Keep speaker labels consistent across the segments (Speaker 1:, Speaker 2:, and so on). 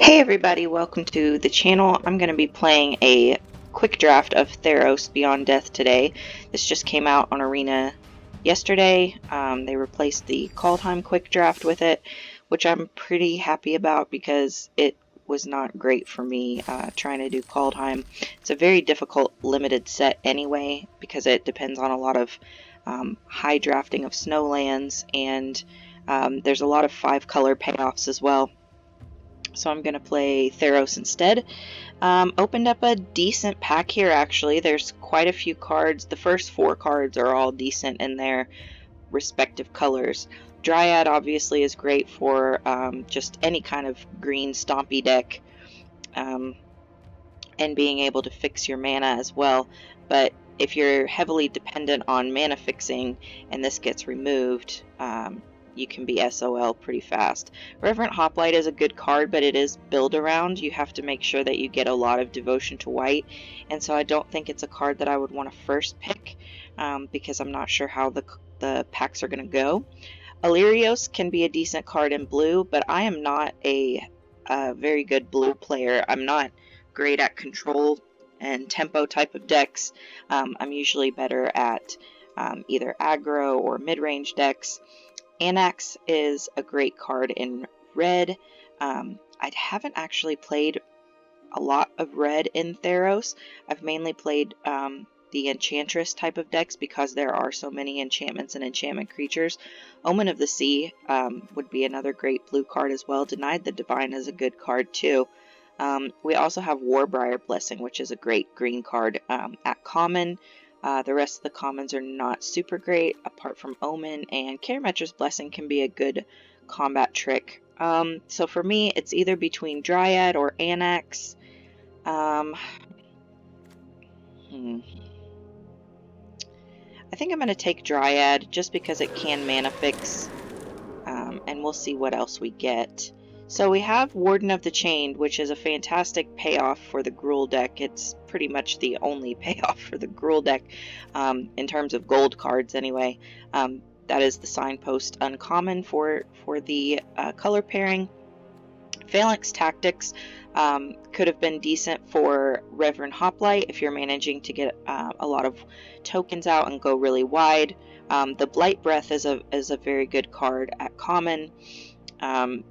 Speaker 1: Hey everybody, welcome to the channel. I'm going to be playing a quick draft of Theros Beyond Death today. This just came out on Arena yesterday. They replaced the Kaldheim quick draft with it, which I'm pretty happy about because it was not great for me trying to do Kaldheim. It's a very difficult limited set anyway because it depends on a lot of high drafting of snowlands, and there's a lot of 5-color payoffs as well. So I'm going to play Theros instead. Opened up a decent pack here, actually. There's quite a few cards. The first 4 cards are all decent in their respective colors. Dryad obviously is great for just any kind of green Stompy deck, and being able to fix your mana as well. But if you're heavily dependent on mana fixing and this gets removed, you can be SOL pretty fast. Reverent Hoplite is a good card, but it is build around. You have to make sure that you get a lot of devotion to white, and so I don't think it's a card that I would want to first pick because I'm not sure how the packs are going to go. Illyrios can be a decent card in blue, but I am not a very good blue player. I'm not great at control and tempo type of decks. I'm usually better at either aggro or mid-range decks. Anax is a great card in red. I haven't actually played a lot of red in Theros. I've mainly played the Enchantress type of decks because there are so many enchantments and enchantment creatures. Omen of the Sea would be another great blue card as well. Denied the Divine is a good card too. We also have Warbriar Blessing, which is a great green card at common. The rest of the commons are not super great, apart from Omen, and Karametra's Blessing can be a good combat trick. So for me, it's either between Dryad or Anax. I think I'm going to take Dryad just because it can mana fix, and we'll see what else we get. So we have Warden of the Chained, which is a fantastic payoff for the Gruul deck. It's pretty much the only payoff for the Gruul deck in terms of gold cards anyway. That is the Signpost uncommon for the color pairing. Phalanx Tactics could have been decent for Reverend Hoplite if you're managing to get a lot of tokens out and go really wide. The Blight Breath is a very good card at common.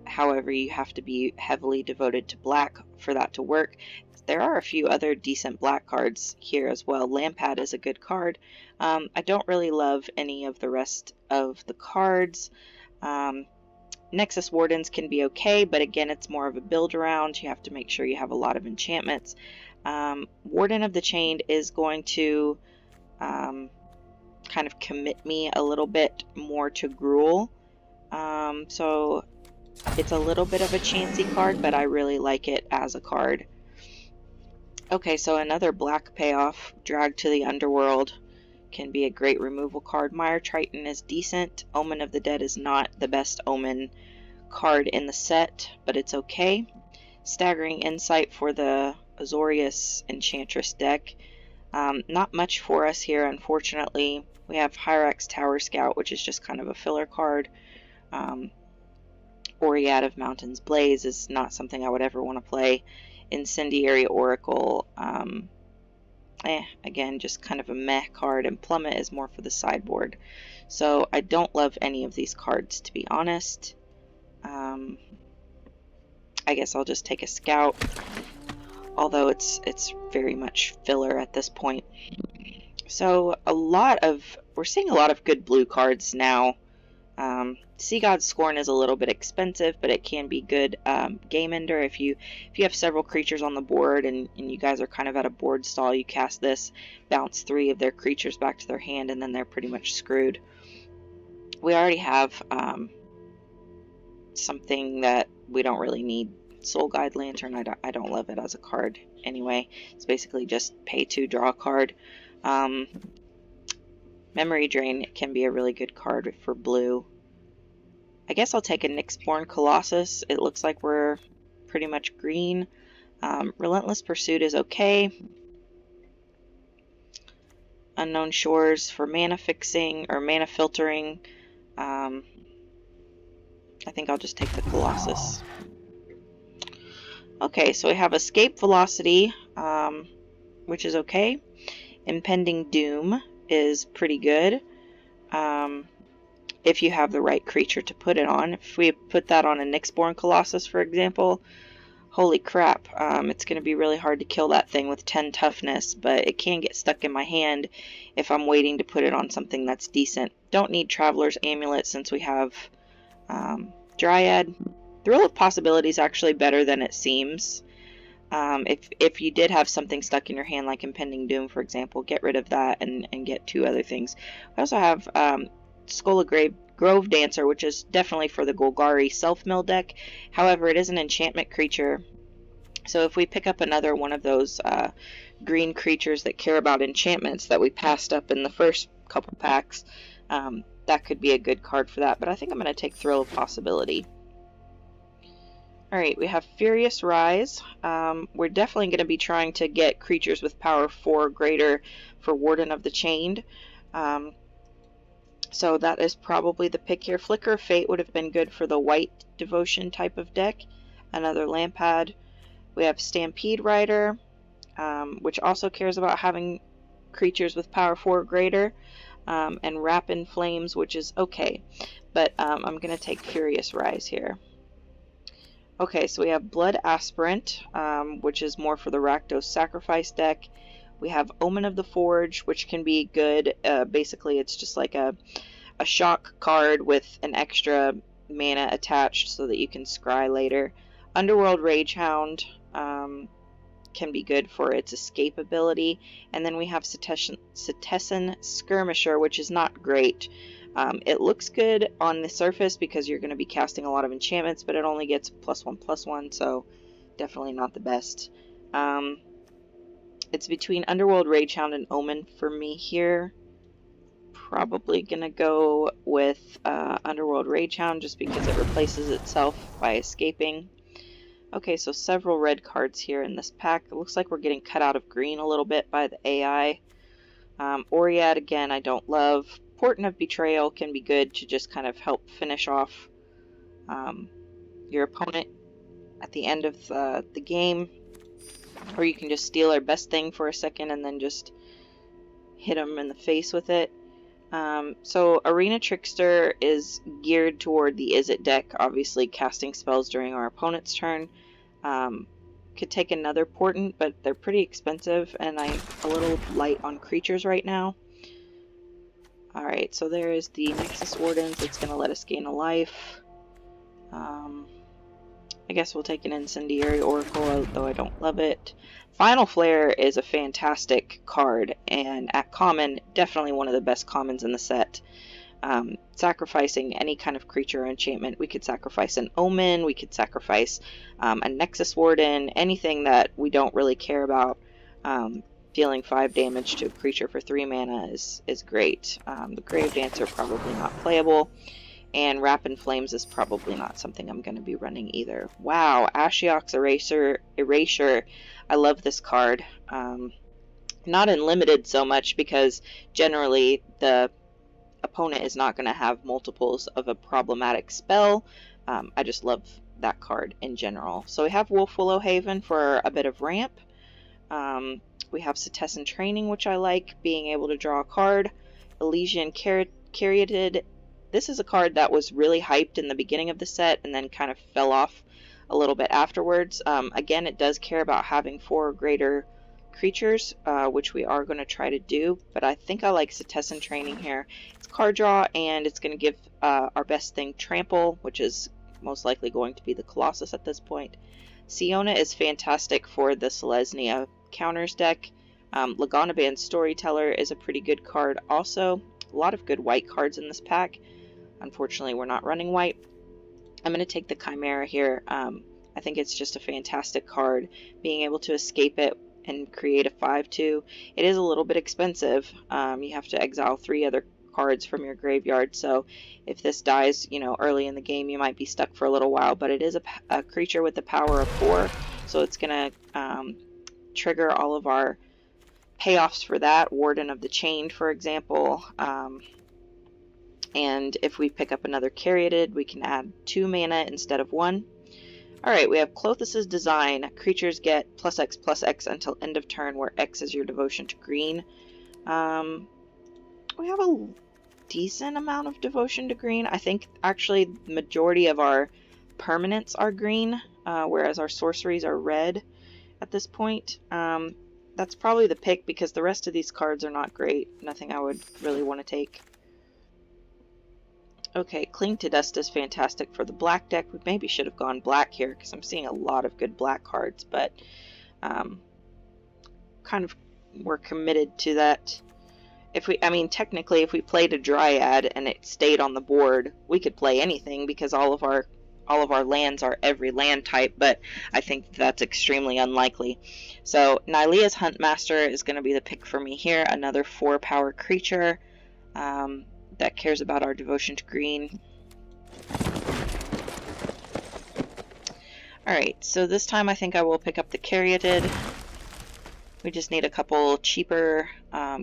Speaker 1: However, you have to be heavily devoted to black for that to work. There are a few other decent black cards here as well. Lampad is a good card. I don't really love any of the rest of the cards. Nexus Wardens can be okay, but again, it's more of a build around. You have to make sure you have a lot of enchantments. Warden of the Chained is going to kind of commit me a little bit more to Gruul. So it's a little bit of a chancy card, but I really like it as a card. Okay, so another black payoff, Drag to the Underworld, can be a great removal card. Mire Triton is decent. Omen of the Dead is not the best Omen card in the set, but it's okay. Staggering Insight for the Azorius Enchantress deck. Not much for us here, unfortunately. We have Hyrax Tower Scout, which is just kind of a filler card. Oread of Mountains Blaze is not something I would ever want to play. Incendiary Oracle, again, just kind of a meh card, and Plummet is more for the sideboard. So I don't love any of these cards, to be honest. I guess I'll just take a Scout, although it's very much filler at this point. So we're seeing a lot of good blue cards now. Sea God's Scorn is a little bit expensive, but it can be good game ender. If you have several creatures on the board and you guys are kind of at a board stall, you cast this, bounce 3 of their creatures back to their hand, and then they're pretty much screwed. We already have something that we don't really need. Soul Guide Lantern, I don't love it as a card anyway. It's basically just pay 2, draw a card. Memory Drain can be a really good card for blue. I guess I'll take a Nyxborn Colossus. It looks like we're pretty much green. Relentless Pursuit is okay. Unknown Shores for mana fixing or mana filtering. I think I'll just take the Colossus. Okay, so we have Escape Velocity, which is okay. Impending Doom is pretty good. If you have the right creature to put it on. If we put that on a Nyxborn Colossus, for example, holy crap, it's going to be really hard to kill that thing with 10 toughness, but it can get stuck in my hand if I'm waiting to put it on something that's decent. Don't need Traveler's Amulet since we have Dryad. Thrill of Possibility is actually better than it seems. If you did have something stuck in your hand like Impending Doom, for example, get rid of that and get 2 other things. We also have Skull of Grove Dancer, which is definitely for the Golgari self-mill deck. However, it is an enchantment creature, so if we pick up another one of those green creatures that care about enchantments that we passed up in the first couple packs, that could be a good card for that. But I think I'm going to take Thrill of Possibility. Alright, we have Furious Rise. We're definitely going to be trying to get creatures with power 4 or greater for Warden of the Chained. So that is probably the pick here. Flicker of Fate would have been good for the white devotion type of deck. Another Lampad. We have Stampede Rider, which also cares about having creatures with power 4 or greater. And Wrap in Flames, which is okay. But I'm going to take Furious Rise here. Okay, so we have Blood Aspirant, which is more for the Rakdos Sacrifice deck. We have Omen of the Forge, which can be good. Basically, it's just like a shock card with an extra mana attached so that you can scry later. Underworld Ragehound can be good for its escape ability. And then we have Cetizen Skirmisher, which is not great. It looks good on the surface because you're going to be casting a lot of enchantments, but it only gets +1/+1, so definitely not the best. It's between Underworld Ragehound and Omen for me here. Probably going to go with Underworld Ragehound just because it replaces itself by escaping. Okay, so several red cards here in this pack. It looks like we're getting cut out of green a little bit by the AI. Oriad, again, I don't love. Portent of Betrayal can be good to just kind of help finish off your opponent at the end of the game. Or you can just steal their best thing for a second and then just hit them in the face with it. So Arena Trickster is geared toward the Izzet deck, obviously casting spells during our opponent's turn. Could take another Portent, but they're pretty expensive, and I'm a little light on creatures right now. Alright, so there is the Nexus Wardens. It's going to let us gain a life. I guess we'll take an Incendiary Oracle, though I don't love it. Final Flare is a fantastic card, and at common, definitely one of the best commons in the set. Sacrificing any kind of creature or enchantment. We could sacrifice an Omen, we could sacrifice a Nexus Warden, anything that we don't really care about. Dealing 5 damage to a creature for 3 mana is great. The Grave Dancer probably not playable, and Wrap in Flames is probably not something I'm going to be running either. Wow, Ashiok's Erasure. I love this card. Not in limited so much because generally the opponent is not going to have multiples of a problematic spell. I just love that card in general. So we have Wolfwillow Haven for a bit of ramp. We have Cetizen Training, which I like, being able to draw a card. Elysian Caryatid. This is a card that was really hyped in the beginning of the set and then kind of fell off a little bit afterwards. Again, it does care about having 4 or greater creatures, which we are going to try to do, but I think I like Cetizen Training here. It's card draw, and it's going to give our best thing Trample, which is most likely going to be the Colossus at this point. Siona is fantastic for the Selesnya counters deck. Laganaban Storyteller is a pretty good card also. A lot of good white cards in this pack. Unfortunately, we're not running white. I'm going to take the Chimera here. I think it's just a fantastic card. Being able to escape it and create a 5/2. It is a little bit expensive. You have to exile 3 other cards from your graveyard, so if this dies, early in the game, you might be stuck for a little while, but it is a creature with the power of 4, so it's going to trigger all of our payoffs for that. Warden of the Chained, for example. And if we pick up another Caryatid, we can add 2 mana instead of 1. Alright, we have Clothis' Design. Creatures get +X until end of turn, where X is your devotion to green. We have a decent amount of devotion to green. I think actually the majority of our permanents are green, whereas our sorceries are red at this point. That's probably the pick because the rest of these cards are not great. Nothing I would really want to take. Okay, Cling to Dust is fantastic for the black deck. We maybe should have gone black here because I'm seeing a lot of good black cards, but kind of we're committed to that. I mean, technically, if we played a Dryad and it stayed on the board, we could play anything because all of our lands are every land type, but I think that's extremely unlikely. So Nylea's Huntmaster is going to be the pick for me here. Another 4-power creature that cares about our devotion to green. Alright, so this time I think I will pick up the Caryatid. We just need a couple cheaper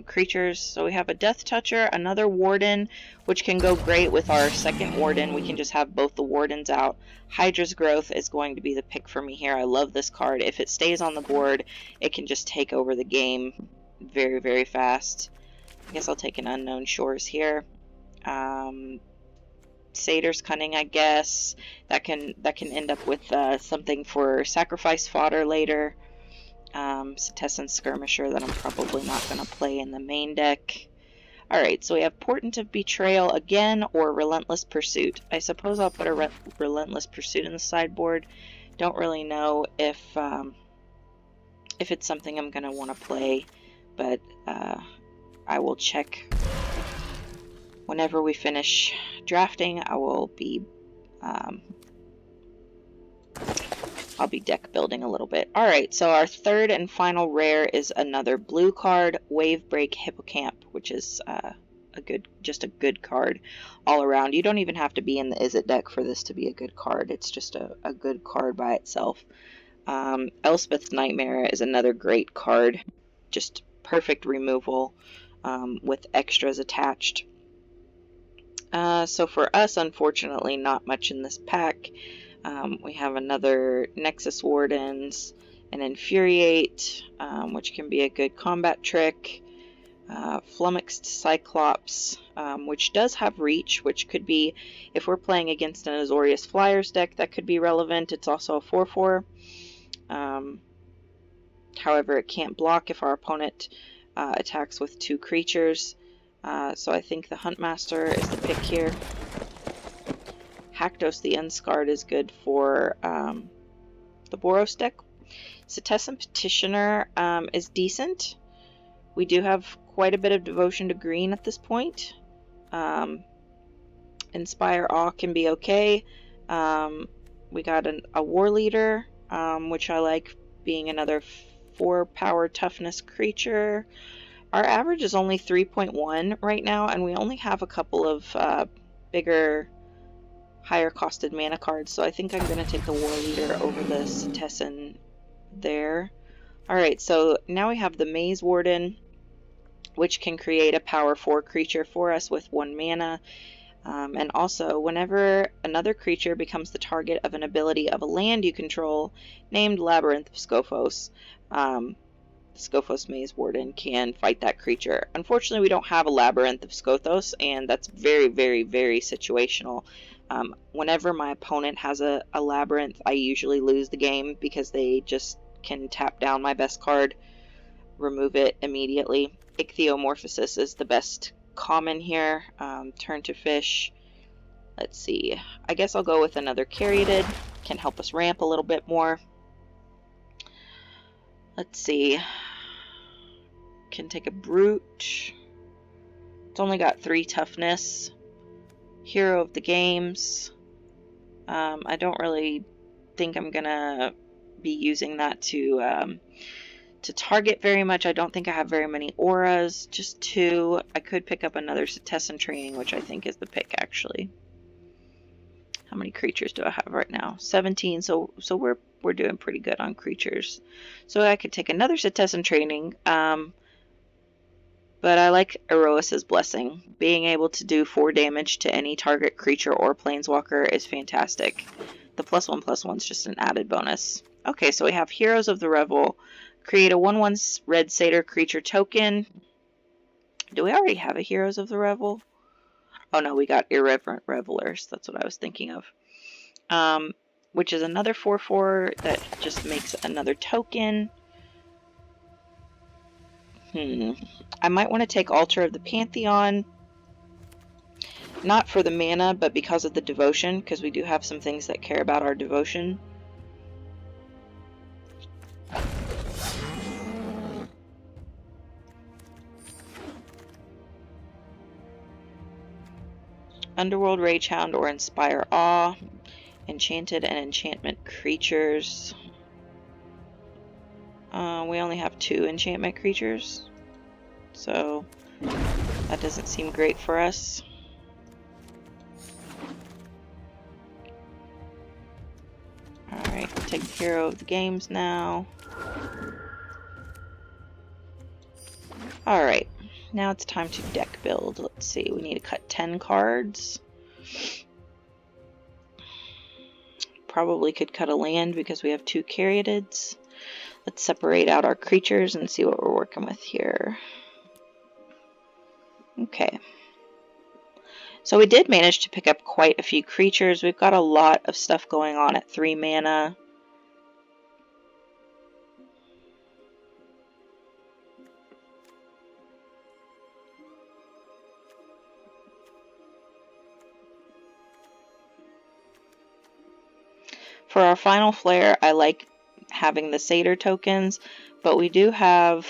Speaker 1: creatures. So we have a Death Toucher, another Warden, which can go great with our second Warden. We can just have both the Wardens out. Hydra's Growth is going to be the pick for me here. I love this card. If it stays on the board, it can just take over the game very, very fast. I guess I'll take an Unknown Shores here. Satyr's Cunning, I guess. That can end up with something for sacrifice fodder later. Cetessan Skirmisher that I'm probably not going to play in the main deck. Alright, so we have Portent of Betrayal again, or Relentless Pursuit. I suppose I'll put a Relentless Pursuit in the sideboard. Don't really know if it's something I'm going to want to play, but I will check whenever we finish drafting. I will be I'll be deck building a little bit. Alright, so our third and final rare is another blue card, Wavebreak Hippocamp, which is just a good card all around. You don't even have to be in the Izzet deck for this to be a good card. It's just a good card by itself. Elspeth's Nightmare is another great card. Just perfect removal with extras attached. So for us, unfortunately, not much in this pack. We have another Nexus Wardens, an Infuriate, which can be a good combat trick, Flummoxed Cyclops, which does have reach, which could be, if we're playing against an Azorius Flyers deck, that could be relevant. It's also a 4/4. However, it can't block if our opponent attacks with 2 creatures. So I think the Huntmaster is the pick here. Haktos the Unscarred is good for the Boros deck. Cetessan Petitioner is decent. We do have quite a bit of devotion to green at this point. Inspire Awe can be okay. We got a War Leader, which I like, being another 4-power toughness creature. Our average is only 3.1 right now, and we only have a couple of bigger, higher costed mana cards, so I think I'm going to take the War Leader over the Cetessan there. Alright, so now we have the Maze Warden, which can create a power 4 creature for us with 1 mana. And also, whenever another creature becomes the target of an ability of a land you control, named Labyrinth of Scophos, Scophos Maze Warden can fight that creature. Unfortunately, we don't have a Labyrinth of Scophos, and that's very, very, very situational. Whenever my opponent has a Labyrinth, I usually lose the game because they just can tap down my best card, remove it immediately. Ichthyomorphosis is the best common here. Turn to fish. Let's see. I guess I'll go with another Caryatid. Can help us ramp a little bit more. Let's see. Can take a Brute. It's only got 3 toughness. Hero of the Games. I don't really think I'm gonna be using that to target very much. I don't think I have very many auras. Just 2. I could pick up another Cetessan Training, which I think is the pick, actually. How many creatures do I have right now? 17. So we're doing pretty good on creatures. So I could take another Cetessan Training. But I like Erois's Blessing. Being able to do 4 damage to any target creature or planeswalker is fantastic. The +1/+1's just an added bonus. Okay, so we have Heroes of the Revel. Create a 1/1 red satyr creature token. Do we already have a Heroes of the Revel? Oh no, we got Irreverent Revelers. That's what I was thinking of. Which is another 4/4 that just makes another token. I might want to take Altar of the Pantheon. Not for the mana, but because of the devotion, because we do have some things that care about our devotion. Underworld Ragehound or Inspire Awe. Enchanted and enchantment creatures. We only have 2 enchantment creatures, so that doesn't seem great for us. Alright, we'll take the hero of the games now. Alright, now it's time to deck build. Let's see, we need to cut 10 cards. Probably could cut a land because we have 2 Caryatids. Let's separate out our creatures and see what we're working with here. Okay. So we did manage to pick up quite a few creatures. We've got a lot of stuff going on at 3 mana. For our final flare, I like having the Satyr tokens, but we do have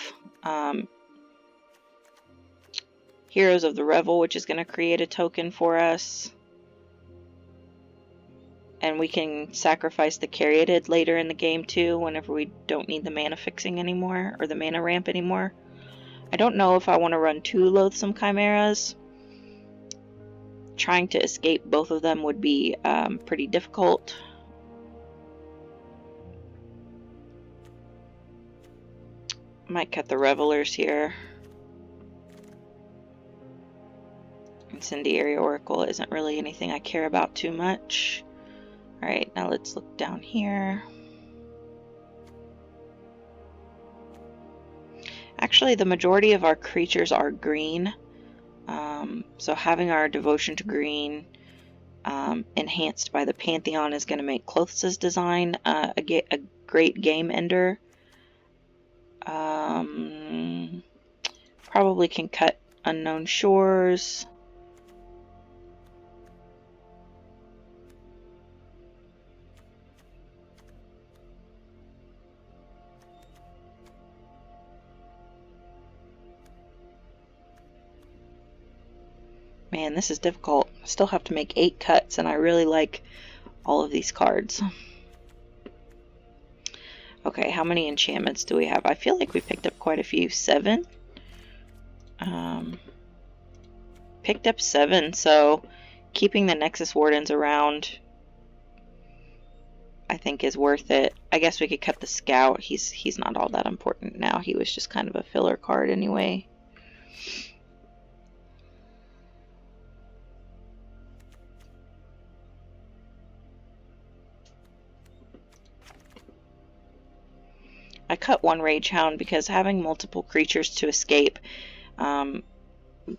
Speaker 1: Heroes of the Revel, which is going to create a token for us. And we can sacrifice the Caryatid later in the game too, whenever we don't need the mana fixing anymore, or the mana ramp anymore. I don't know if I want to run 2 Loathsome Chimeras. Trying to escape both of them would be pretty difficult. Might cut the Revelers here. Incendiary Oracle isn't really anything I care about too much. Alright, now let's look down here. Actually, the majority of our creatures are green. So having our devotion to green enhanced by the Pantheon is going to make Kloth's design a great game ender. Probably can cut Unknown Shores. Man, this is difficult. I still have to make 8 cuts, and I really like all of these cards. Okay, how many enchantments do we have? I feel like we picked up quite a few. 7? Picked up 7, so keeping the Nexus Wardens around I think is worth it. I guess we could cut the Scout. He's not all that important now. He was just kind of a filler card anyway. I cut 1 Ragehound because having multiple creatures to escape,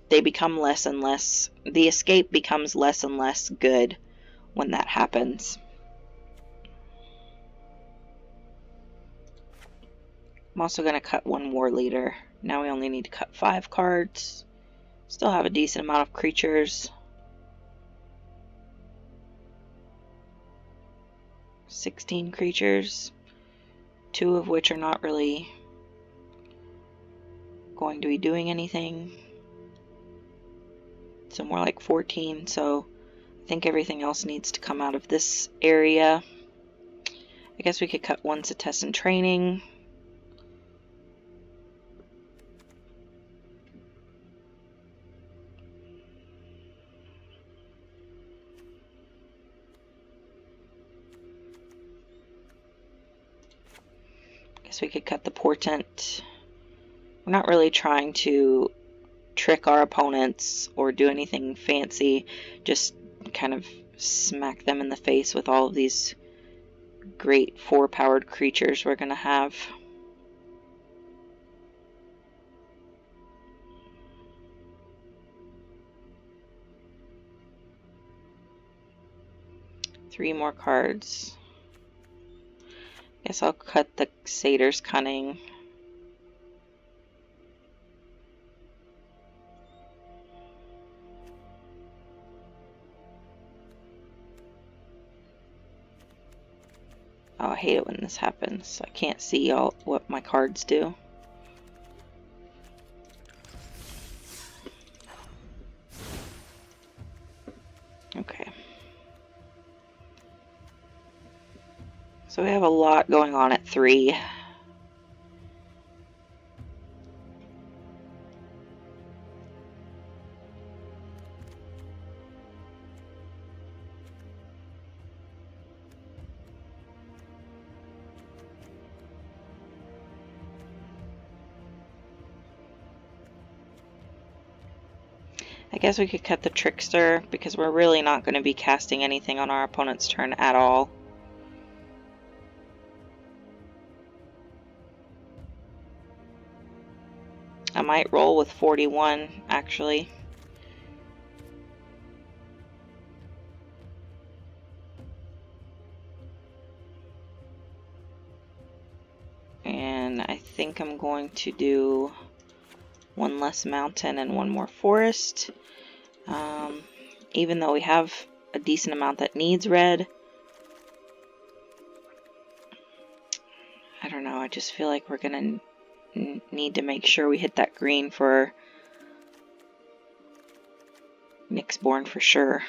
Speaker 1: they become less and less, the escape becomes less and less good when that happens. I'm also going to cut 1 War Leader. Now we only need to cut 5 cards. Still have a decent amount of creatures. 16 creatures. 2 of which are not really going to be doing anything. So more like 14, so I think everything else needs to come out of this area. I guess we could cut 1 Setessan Training. We could cut the Portent. We're not really trying to trick our opponents or do anything fancy, just kind of smack them in the face with all of these great 4-powered creatures we're going to have. Three more cards. Guess I'll cut the Satyr's Cunning. Oh, I hate it when this happens. I can't see all what my cards do. Okay. So we have a lot going on at 3. I guess we could cut the Trickster because we're really not going to be casting anything on our opponent's turn at all. I might roll with 41 actually. And I think I'm going to do one less mountain and one more forest. Even though we have a decent amount that needs red, I don't know, I just feel like we're gonna need to make sure we hit that green for Nyxborn for sure.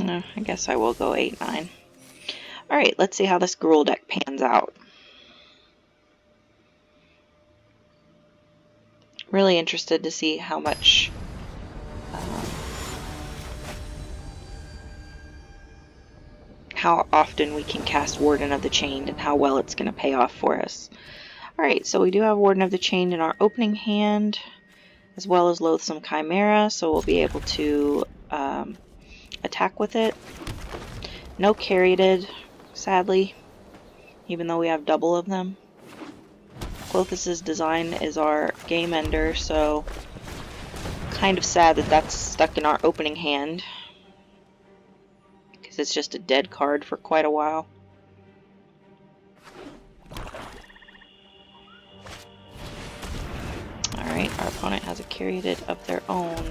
Speaker 1: I guess I will go 8-9. Alright, let's see how this Gruul deck pans out. Really interested to see how much how often we can cast Warden of the Chained and how well it's going to pay off for us. Alright, so we do have Warden of the Chained in our opening hand, as well as Loathsome Chimera, so we'll be able to attack with it. No Caryatid, sadly, even though we have double of them. Klothys' Design is our game ender, so kind of sad that that's stuck in our opening hand, because it's just a dead card for quite a while. Alright, our opponent has a Caryatid of their own.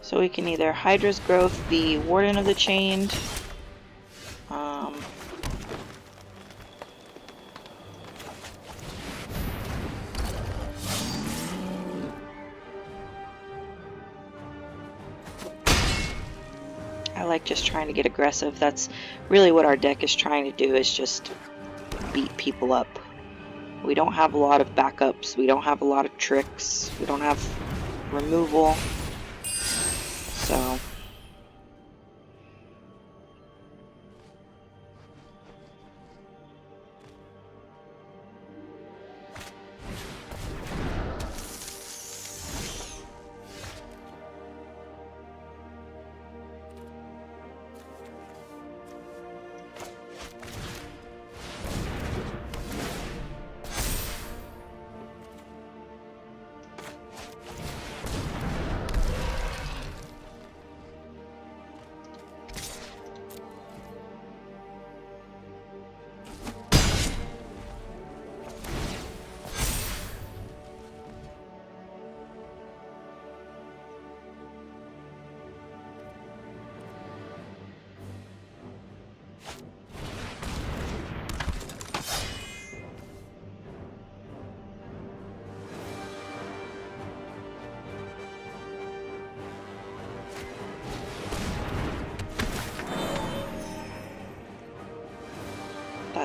Speaker 1: So we can either Hydra's Growth the Warden of the Chained, I like just trying to get aggressive. That's really what our deck is trying to do, is just beat people up. We don't have a lot of backups, we don't have a lot of tricks, we don't have removal. So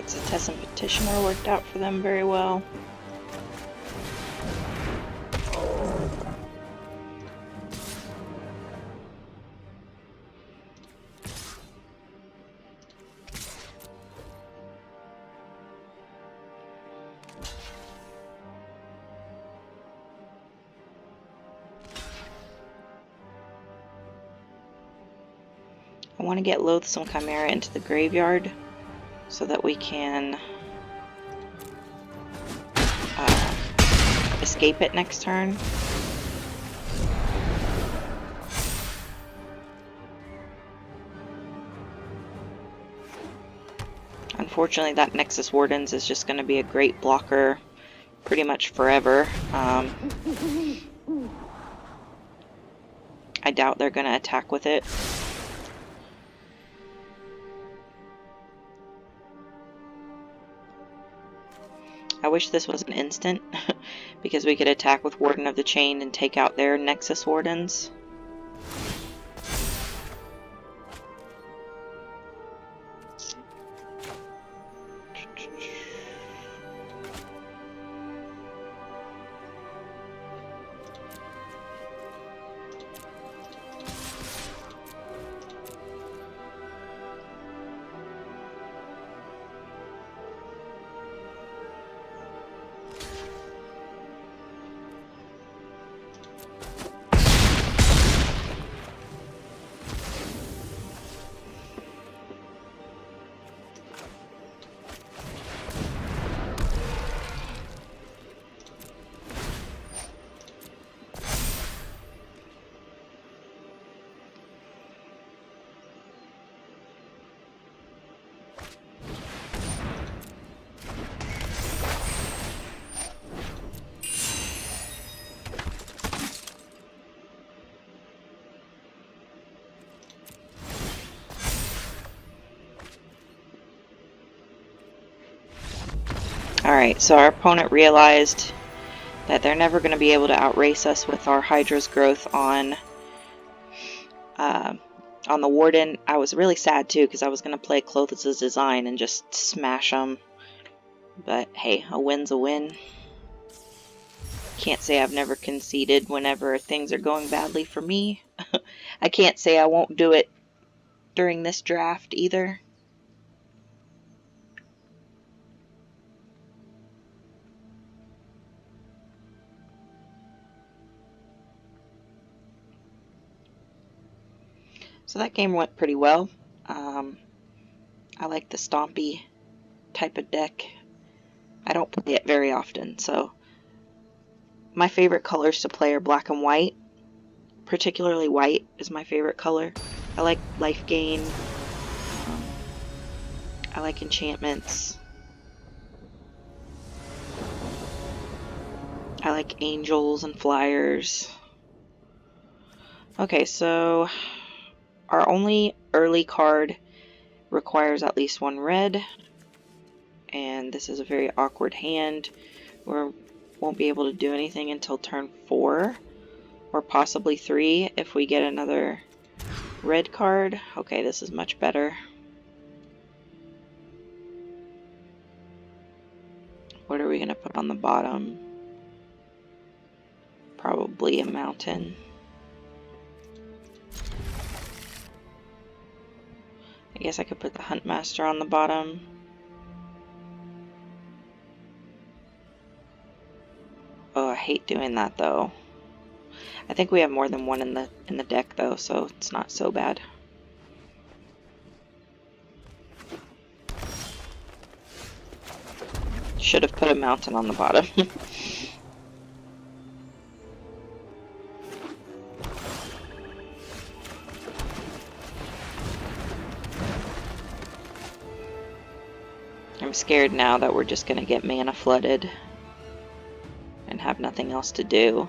Speaker 1: Tess and Petitioner worked out for them very well. I want to get Loathsome Chimera into the graveyard so that we can escape it next turn. Unfortunately, that Nexus Wardens is just going to be a great blocker pretty much forever. I doubt they're going to attack with it. I wish this was an instant, because we could attack with Warden of the Chain and take out their Nexus Wardens. Alright, so our opponent realized that they're never going to be able to outrace us with our Hydra's growth on the Warden. I was really sad too, because I was going to play Clothes' Design and just smash them. But hey, a win's a win. Can't say I've never conceded whenever things are going badly for me. I can't say I won't do it during this draft either. So that game went pretty well. I like the Stompy type of deck. I don't play it very often, so my favorite colors to play are black and white. Particularly white is my favorite color. I like life gain. I like enchantments. I like angels and flyers. Okay, so our only early card requires at least one red, and this is a very awkward hand. We won't be able to do anything until turn 4, or possibly 3 if we get another red card. Okay, this is much better. What are we going to put on the bottom? Probably a mountain. I guess I could put the Huntmaster on the bottom. Oh, I hate doing that though. I think we have more than one in the deck though, so it's not so bad. Should have put a mountain on the bottom. I'm scared now that we're just gonna get mana flooded and have nothing else to do.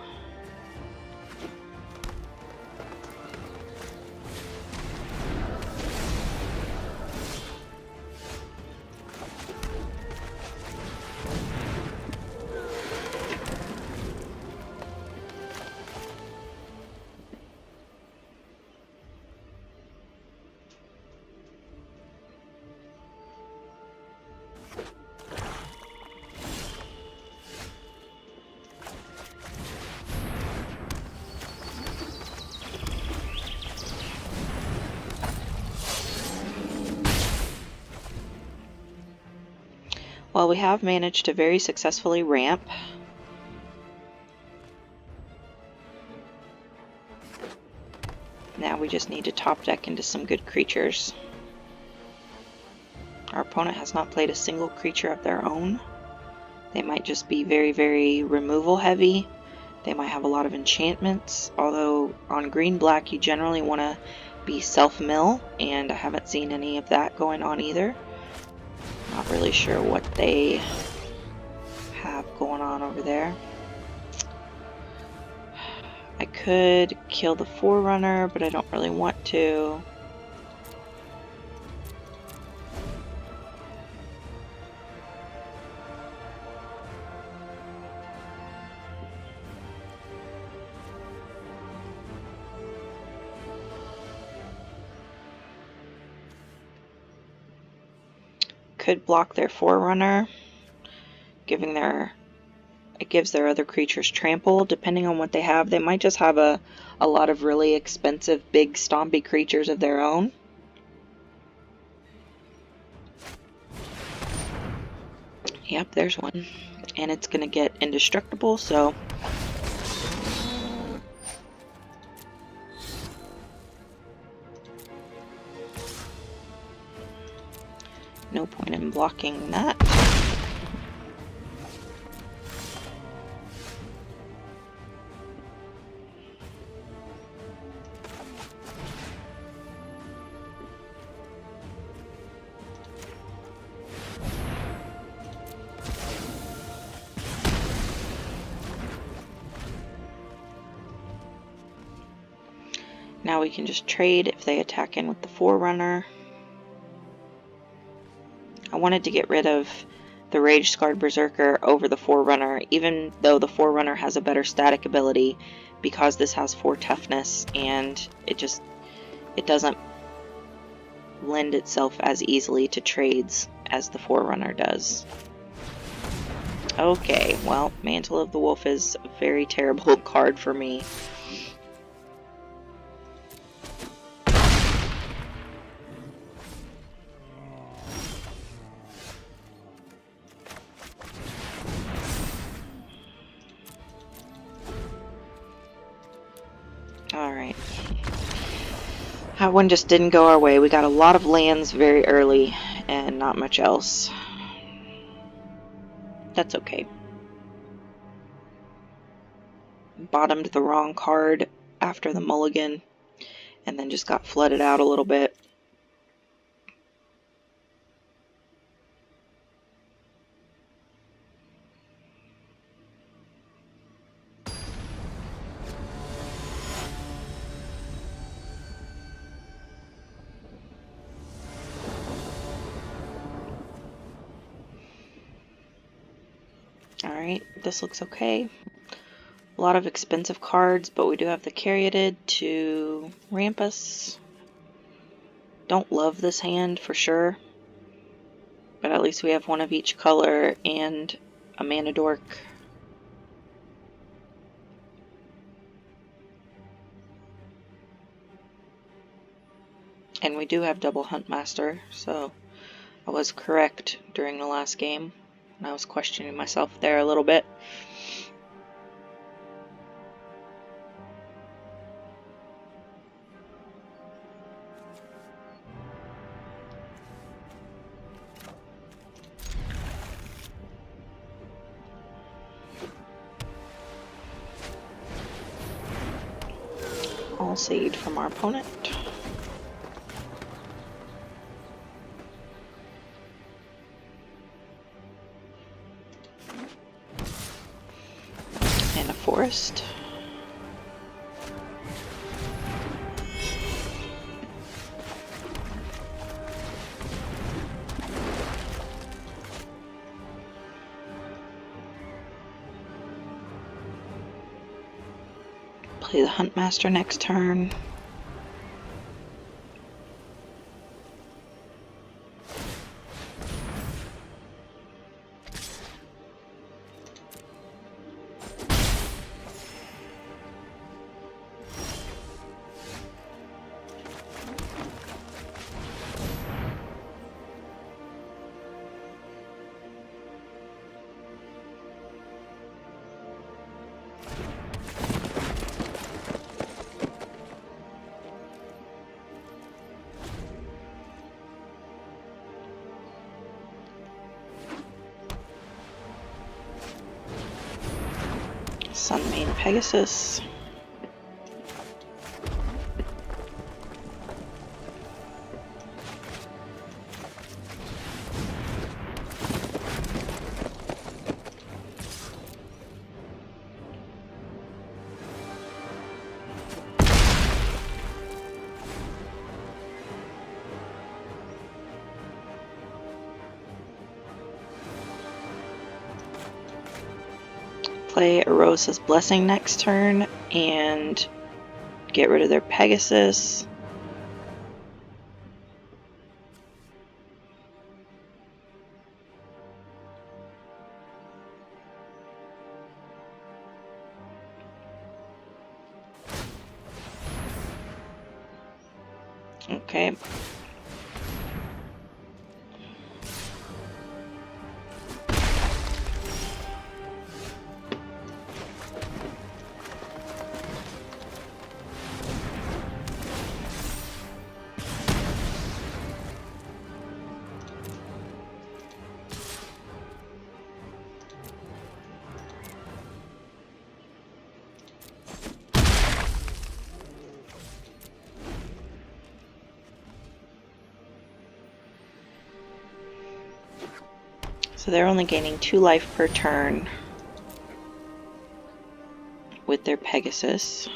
Speaker 1: Well, we have managed to very successfully ramp. Now we just need to top deck into some good creatures. Our opponent has not played a single creature of their own. They might just be very, very removal heavy. They might have a lot of enchantments, although on green-black you generally want to be self-mill, and I haven't seen any of that going on either. Not really sure what they have going on over there. I could kill the Forerunner, but I don't really want to. Could block their Forerunner, it gives their other creatures trample. Depending on what they have, they might just have a lot of really expensive big stompy creatures of their own. Yep, there's one. And it's gonna get indestructible, so no point in blocking that. Now we can just trade if they attack in with the Forerunner. I wanted to get rid of the Rage Scarred Berserker over the Forerunner, even though the Forerunner has a better static ability, because this has 4 toughness, and it doesn't lend itself as easily to trades as the Forerunner does. Okay, well, Mantle of the Wolf is a very terrible card for me. Alright. That one just didn't go our way. We got a lot of lands very early and not much else. That's okay. Bottomed the wrong card after the mulligan and then just got flooded out a little bit. Alright, this looks okay. A lot of expensive cards, but we do have the Caryatid to ramp us. Don't love this hand for sure, but at least we have one of each color and a mana dork. And we do have double Huntmaster, so I was correct during the last game. And I was questioning myself there a little bit. All seed from our opponent. And a forest. Play the Huntmaster next turn. Sun Main Pegasus. Play Erosa's Blessing next turn and get rid of their Pegasus. Okay. So they're only gaining 2 life per turn with their Pegasus.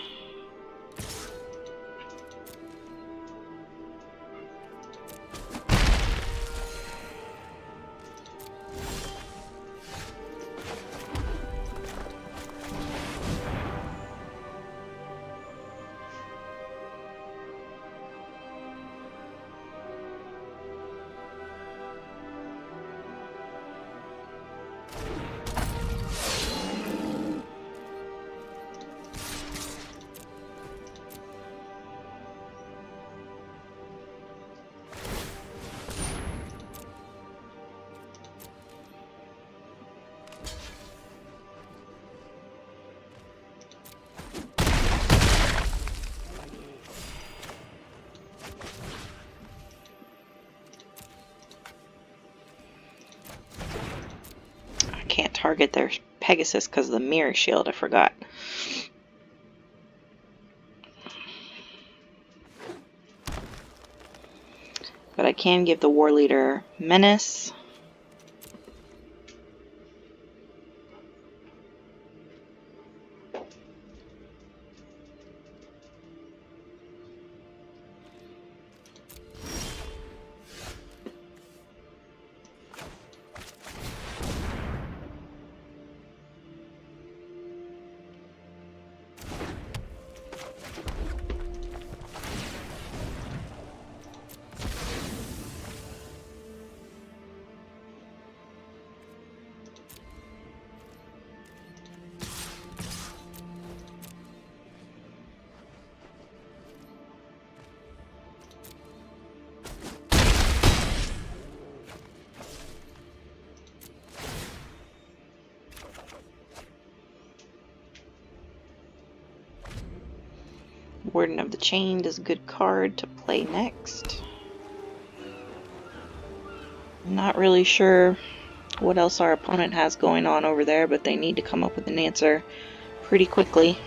Speaker 1: Can't target their Pegasus because of the mirror shield, I forgot. But I can give the War Leader Menace. Warden of the Chained is a good card to play next. Not really sure what else our opponent has going on over there, but they need to come up with an answer pretty quickly.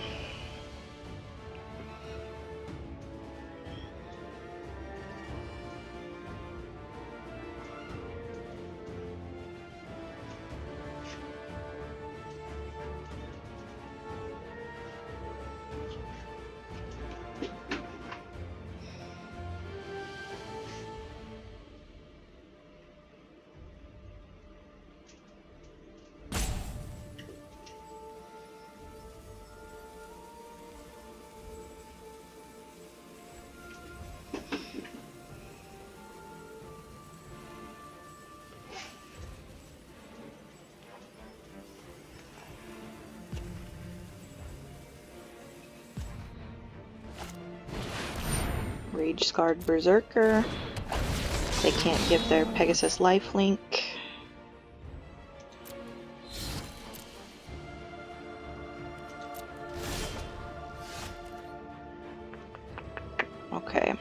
Speaker 1: Rage-scarred Berserker. They can't give their Pegasus lifelink. Okay.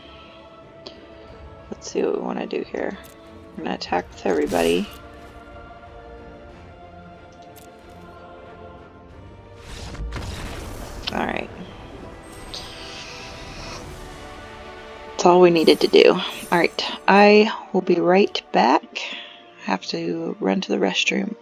Speaker 1: Let's see what we want to do here. We're going to attack with everybody. that's all we needed to do. Alright, I will be right back. Have to run to the restroom.